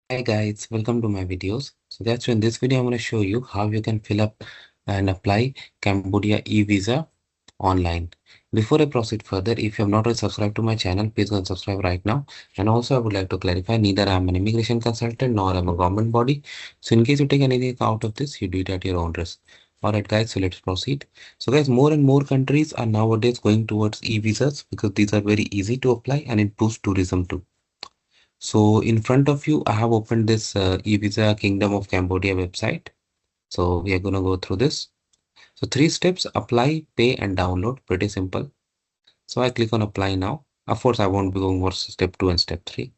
Hi guys, welcome to my videos. So in this video I'm going to show you how you can fill up and apply Cambodia eVisa online. Before I proceed further, if you have not already subscribed to my channel, please go and subscribe right now. And also I would like to clarify, neither I am an immigration consultant nor I am a government body. So in case you take anything out of this, you do it at your own risk. Alright guys, so let's proceed. So guys, more and more countries are nowadays going towards e-visas because these are very easy to apply and it boosts tourism too. So in front of you, I have opened this eVisa Kingdom of Cambodia website. So we are going to go through this. So three steps: apply, pay, and download. Pretty simple. So I click on apply now. Of course, I won't be going for step 2 and step 3.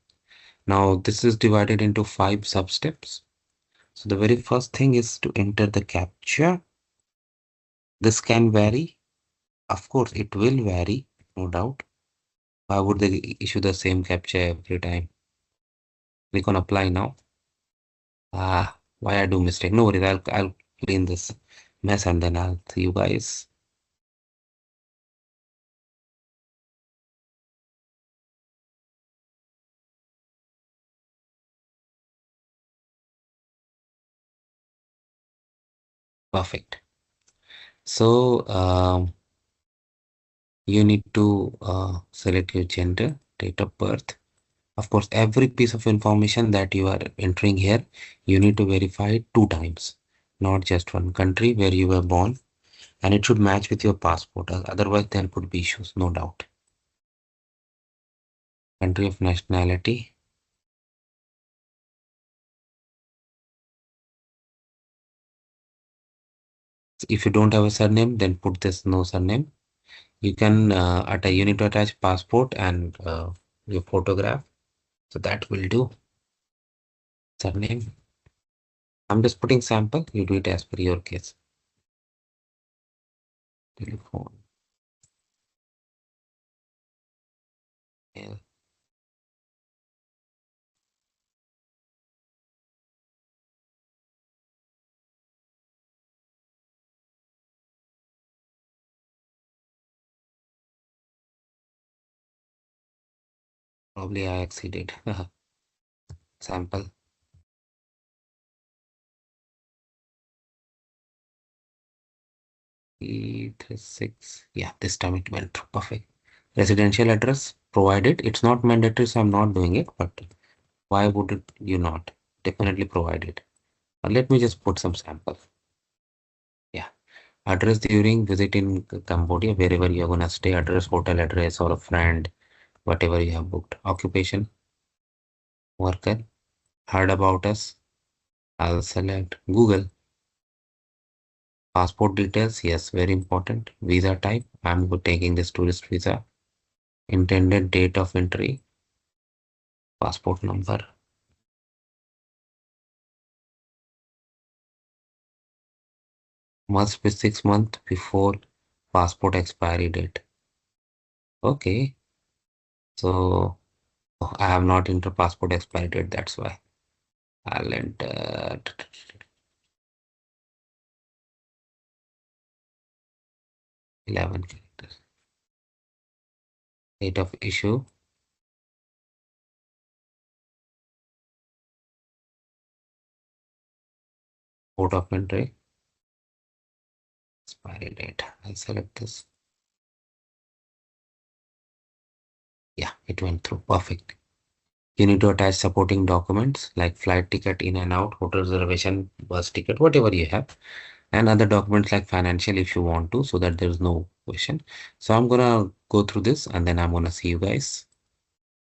Now this is divided into 5 sub steps. So the very first thing is to enter the CAPTCHA. This can vary. Of course, it will vary, no doubt. Why would they issue the same CAPTCHA every time? Click on apply now. Why I do mistake? No worries, I'll clean this mess and then I'll see you guys. Perfect. So you need to select your gender, date of birth. Of course, every piece of information that you are entering here, you need to verify it 2 times, not just one country where you were born, and it should match with your passport. Otherwise, there could be issues, no doubt. Country of nationality. If you don't have a surname, then put this no surname. You can you need to attach passport and your photograph. So that will do. Surname. I'm just putting sample. You do it as per your case. Telephone. Mail. Probably I exceeded. Sample. 336. Yeah, this time it went through. Perfect. Residential address provided. It's not mandatory, so I'm not doing it. But why would it you not? Definitely provide it. Let me just put some sample. Yeah. Address during visit in Cambodia, wherever you're gonna stay, address, hotel address, or a friend, whatever you have booked. Occupation, worker, heard about us. I'll select Google. Passport details, yes, very important. Visa type, I'm taking this tourist visa. Intended date of entry, passport number. Must be 6 months before passport expiry date. Okay, so I have not entered passport expiry date, that's why. I'll enter 11 characters. Date of issue, port of entry, expiry date. I'll select this. Yeah, it went through. Perfect. You need to attach supporting documents like flight ticket in and out, hotel reservation, bus ticket, whatever you have, and other documents like financial if you want to, so that there's no question. So I'm gonna go through this and then I'm gonna see you guys.